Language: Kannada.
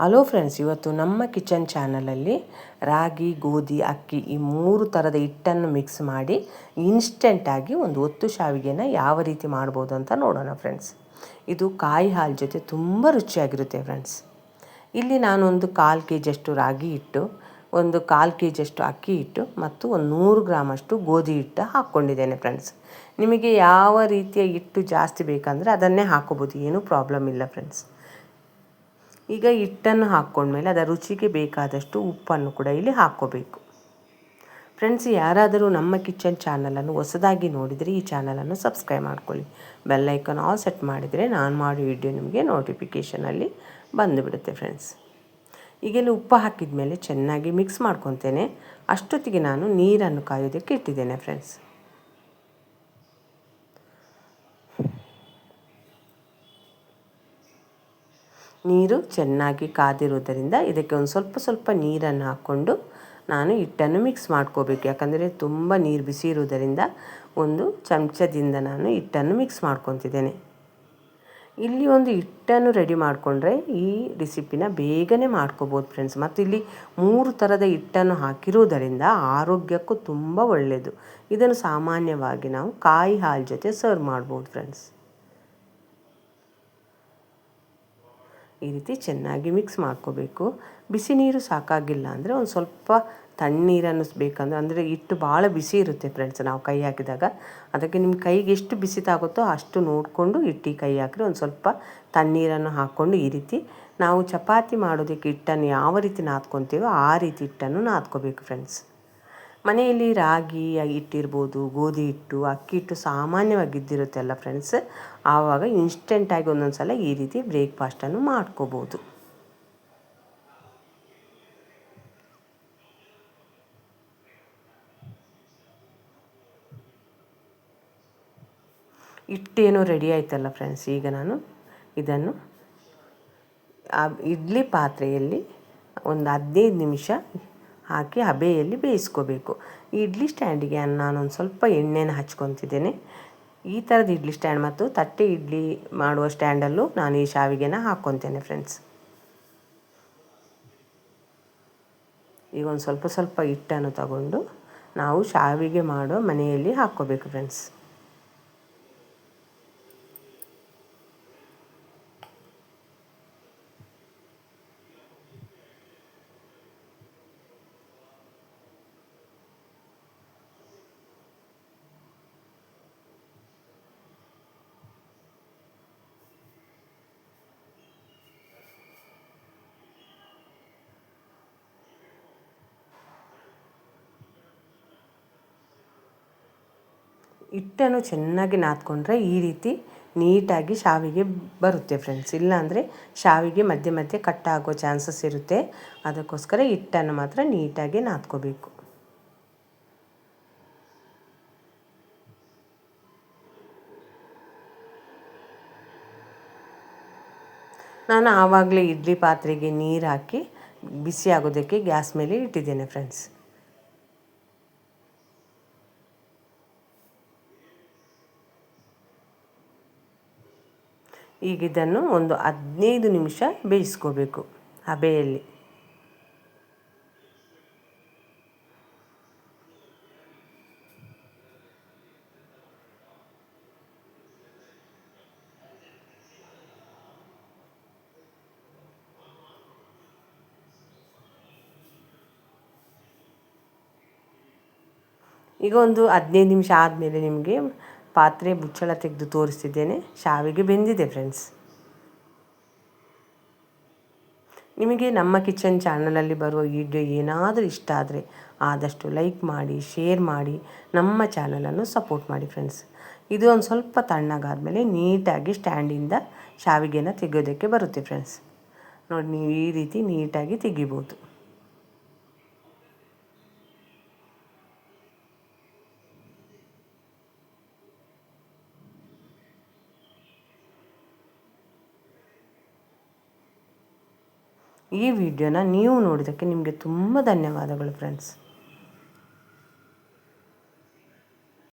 ಹಲೋ ಫ್ರೆಂಡ್ಸ್, ಇವತ್ತು ನಮ್ಮ ಕಿಚನ್ ಚಾನಲಲ್ಲಿ ರಾಗಿ, ಗೋಧಿ, ಅಕ್ಕಿ ಈ 3 ಥರದ ಹಿಟ್ಟನ್ನು ಮಿಕ್ಸ್ ಮಾಡಿ ಇನ್ಸ್ಟೆಂಟಾಗಿ ಒಂದು ಒತ್ತು ಶಾವಿಗೆನ ಯಾವ ರೀತಿ ಮಾಡ್ಬೋದು ಅಂತ ನೋಡೋಣ ಫ್ರೆಂಡ್ಸ್. ಇದು ಕಾಯಿ ಹಾಲು ಜೊತೆ ತುಂಬ ರುಚಿಯಾಗಿರುತ್ತೆ ಫ್ರೆಂಡ್ಸ್. ಇಲ್ಲಿ ನಾನೊಂದು 1/4 kg ರಾಗಿ ಹಿಟ್ಟು, ಒಂದು 1/4 kg ಅಕ್ಕಿ ಹಿಟ್ಟು ಮತ್ತು ಒಂದು 100 ಗ್ರಾಮಷ್ಟು ಗೋಧಿ ಹಿಟ್ಟು ಹಾಕ್ಕೊಂಡಿದ್ದೇನೆ ಫ್ರೆಂಡ್ಸ್. ನಿಮಗೆ ಯಾವ ರೀತಿಯ ಹಿಟ್ಟು ಜಾಸ್ತಿ ಬೇಕಂದರೆ ಅದನ್ನೇ ಹಾಕೋಬೋದು, ಏನೂ ಪ್ರಾಬ್ಲಮ್ ಇಲ್ಲ ಫ್ರೆಂಡ್ಸ್. ಈಗ ಹಿಟ್ಟನ್ನು ಹಾಕ್ಕೊಂಡ್ಮೇಲೆ ಅದರ ರುಚಿಗೆ ಬೇಕಾದಷ್ಟು ಉಪ್ಪನ್ನು ಕೂಡ ಇಲ್ಲಿ ಹಾಕ್ಕೋಬೇಕು ಫ್ರೆಂಡ್ಸ್. ಯಾರಾದರೂ ನಮ್ಮ ಕಿಚನ್ ಚಾನಲನ್ನು ಹೊಸದಾಗಿ ನೋಡಿದರೆ ಈ ಚಾನಲನ್ನು ಸಬ್ಸ್ಕ್ರೈಬ್ ಮಾಡ್ಕೊಳ್ಳಿ. ಬೆಲ್ ಐಕಾನ್ ಆಲ್ ಸೆಟ್ ಮಾಡಿದರೆ ನಾನು ಮಾಡೋ ವಿಡಿಯೋ ನಿಮಗೆ ನೋಟಿಫಿಕೇಷನಲ್ಲಿ ಬಂದುಬಿಡುತ್ತೆ ಫ್ರೆಂಡ್ಸ್. ಈಗೆಲ್ಲ ಉಪ್ಪು ಹಾಕಿದ ಮೇಲೆ ಚೆನ್ನಾಗಿ ಮಿಕ್ಸ್ ಮಾಡ್ಕೊತೇನೆ. ಅಷ್ಟೊತ್ತಿಗೆ ನಾನು ನೀರನ್ನು ಕಾಯೋದಕ್ಕೆ ಇಟ್ಟಿದ್ದೇನೆ ಫ್ರೆಂಡ್ಸ್. ನೀರು ಚೆನ್ನಾಗಿ ಕಾದಿರೋದರಿಂದ ಇದಕ್ಕೆ ಒಂದು ಸ್ವಲ್ಪ ನೀರನ್ನು ಹಾಕ್ಕೊಂಡು ನಾನು ಹಿಟ್ಟನ್ನು ಮಿಕ್ಸ್ ಮಾಡ್ಕೋಬೇಕು. ಯಾಕಂದರೆ ತುಂಬ ನೀರು ಬಿಸಿ ಇರೋದರಿಂದ ಒಂದು ಚಮಚದಿಂದ ನಾನು ಹಿಟ್ಟನ್ನು ಮಿಕ್ಸ್ ಮಾಡ್ಕೊತಿದ್ದೇನೆ. ಇಲ್ಲಿ ಒಂದು ಹಿಟ್ಟನ್ನು ರೆಡಿ ಮಾಡಿಕೊಂಡ್ರೆ ಈ ರೆಸಿಪಿನ ಬೇಗನೆ ಮಾಡ್ಕೋಬೋದು ಫ್ರೆಂಡ್ಸ್. ಮತ್ತು ಇಲ್ಲಿ 3 ಥರದ ಹಿಟ್ಟನ್ನು ಹಾಕಿರುವುದರಿಂದ ಆರೋಗ್ಯಕ್ಕೂ ತುಂಬ ಒಳ್ಳೆಯದು. ಇದನ್ನು ಸಾಮಾನ್ಯವಾಗಿ ನಾವು ಕಾಯಿ ಹಾಲು ಜೊತೆ ಸರ್ವ್ ಮಾಡ್ಬೋದು ಫ್ರೆಂಡ್ಸ್. ಈ ರೀತಿ ಚೆನ್ನಾಗಿ ಮಿಕ್ಸ್ ಮಾಡ್ಕೋಬೇಕು. ಬಿಸಿ ನೀರು ಸಾಕಾಗಿಲ್ಲ ಅಂದರೆ ಒಂದು ಸ್ವಲ್ಪ ತಣ್ಣೀರನ್ನು ಬೇಕಂದ್ರೆ, ಅಂದರೆ ಹಿಟ್ಟು ಭಾಳ ಬಿಸಿ ಇರುತ್ತೆ ಫ್ರೆಂಡ್ಸ್ ನಾವು ಕೈ ಹಾಕಿದಾಗ. ಅದಕ್ಕೆ ನಿಮ್ಮ ಕೈಗೆ ಎಷ್ಟು ಬಿಸಿ ತಾಗುತ್ತೋ ಅಷ್ಟು ನೋಡಿಕೊಂಡು ಹಿಟ್ಟಿಗೆ ಕೈ ಹಾಕಿದ್ರೆ ಒಂದು ಸ್ವಲ್ಪ ತಣ್ಣೀರನ್ನು ಹಾಕ್ಕೊಂಡು ಈ ರೀತಿ ನಾವು ಚಪಾತಿ ಮಾಡೋದಕ್ಕೆ ಹಿಟ್ಟನ್ನು ಯಾವ ರೀತಿ ನಾದ್ಕೊತೀವೋ ಆ ರೀತಿ ಹಿಟ್ಟನ್ನು ನಾದ್ಕೋಬೇಕು ಫ್ರೆಂಡ್ಸ್. ಮನೆಯಲ್ಲಿ ರಾಗಿ ಹಿಟ್ಟಿರ್ಬೋದು, ಗೋಧಿ ಹಿಟ್ಟು, ಅಕ್ಕಿ ಹಿಟ್ಟು ಸಾಮಾನ್ಯವಾಗಿದ್ದಿರುತ್ತಲ್ಲ ಫ್ರೆಂಡ್ಸ್. ಆವಾಗ ಇನ್ಸ್ಟೆಂಟಾಗಿ ಒಂದೊಂದು ಸಲ ಈ ರೀತಿ ಬ್ರೇಕ್ಫಾಸ್ಟನ್ನು ಮಾಡ್ಕೋಬೋದು. ಹಿಟ್ಟೇನೋ ರೆಡಿ ಆಯ್ತಲ್ಲ ಫ್ರೆಂಡ್ಸ್. ಈಗ ನಾನು ಇದನ್ನು ಇಡ್ಲಿ ಪಾತ್ರೆಯಲ್ಲಿ ಒಂದು 15 ನಿಮಿಷ ಹಾಕಿ ಹಬೆಯಲ್ಲಿ ಬೇಯಿಸ್ಕೋಬೇಕು. ಈ ಇಡ್ಲಿ ಸ್ಟ್ಯಾಂಡಿಗೆ ನಾನೊಂದು ಸ್ವಲ್ಪ ಎಣ್ಣೆನ ಹಚ್ಕೊತಿದ್ದೇನೆ. ಈ ಥರದ ಇಡ್ಲಿ ಸ್ಟ್ಯಾಂಡ್ ಮತ್ತು ತಟ್ಟೆ ಇಡ್ಲಿ ಮಾಡುವ ಸ್ಟ್ಯಾಂಡಲ್ಲೂ ನಾನು ಈ ಶಾವಿಗೆನ ಹಾಕ್ಕೊತೇನೆ ಫ್ರೆಂಡ್ಸ್. ಈಗ ಒಂದು ಸ್ವಲ್ಪ ಹಿಟ್ಟನ್ನು ತಗೊಂಡು ನಾವು ಶಾವಿಗೆ ಮಾಡೋ ಮನೆಯಲ್ಲಿ ಹಾಕ್ಕೋಬೇಕು ಫ್ರೆಂಡ್ಸ್. ಹಿಟ್ಟನ್ನು ಚೆನ್ನಾಗಿ ನಾದ್ಕೊಂಡ್ರೆ ಈ ರೀತಿ ನೀಟಾಗಿ ಶಾವಿಗೆ ಬರುತ್ತೆ ಫ್ರೆಂಡ್ಸ್. ಇಲ್ಲಾಂದರೆ ಶಾವಿಗೆ ಮಧ್ಯೆ ಕಟ್ಟಾಗೋ ಚಾನ್ಸಸ್ ಇರುತ್ತೆ. ಅದಕ್ಕೋಸ್ಕರ ಹಿಟ್ಟನ್ನು ಮಾತ್ರ ನೀಟಾಗಿ ನಾದ್ಕೋಬೇಕು. ನಾನು ಆವಾಗಲೇ ಇಡ್ಲಿ ಪಾತ್ರೆಗೆ ನೀರು ಹಾಕಿ ಬಿಸಿ ಆಗೋದಕ್ಕೆ ಗ್ಯಾಸ್ ಮೇಲೆ ಇಟ್ಟಿದ್ದೇನೆ ಫ್ರೆಂಡ್ಸ್. ಈಗ ಇದನ್ನು ಒಂದು 15 ನಿಮಿಷ ಬೇಯಿಸ್ಕೋಬೇಕು ಹಬೆಯಲ್ಲಿ. ಈಗ ಒಂದು 15 ನಿಮಿಷ ಆದಮೇಲೆ ನಿಮಗೆ ಪಾತ್ರೆ ಮುಚ್ಚಳ ತೆಗೆದು ತೋರಿಸ್ತಿದ್ದೇನೆ. ಶಾವಿಗೆ ಬೆಂದಿದೆ ಫ್ರೆಂಡ್ಸ್. ನಿಮಗೆ ನಮ್ಮ ಕಿಚನ್ ಚಾನಲಲ್ಲಿ ಬರುವ ವಿಡಿಯೋ ಏನಾದರೂ ಇಷ್ಟ ಆದರೆ ಆದಷ್ಟು ಲೈಕ್ ಮಾಡಿ, ಶೇರ್ ಮಾಡಿ, ನಮ್ಮ ಚಾನಲನ್ನು ಸಪೋರ್ಟ್ ಮಾಡಿ ಫ್ರೆಂಡ್ಸ್. ಇದು ಒಂದು ಸ್ವಲ್ಪ ತಣ್ಣಗಾದಮೇಲೆ ನೀಟಾಗಿ ಸ್ಟ್ಯಾಂಡಿಂದ ಶಾವಿಗೆನ ತೆಗೆಯೋದಕ್ಕೆ ಬರುತ್ತೆ ಫ್ರೆಂಡ್ಸ್. ನೋಡಿ, ನೀವು ಈ ರೀತಿ ನೀಟಾಗಿ ತೆಗಿಬೋದು. ಈ ವಿಡಿಯೋನ ನೀವು ನೋಡಿದ್ದಕ್ಕೆ ನಿಮಗೆ ತುಂಬ ಧನ್ಯವಾದಗಳು ಫ್ರೆಂಡ್ಸ್.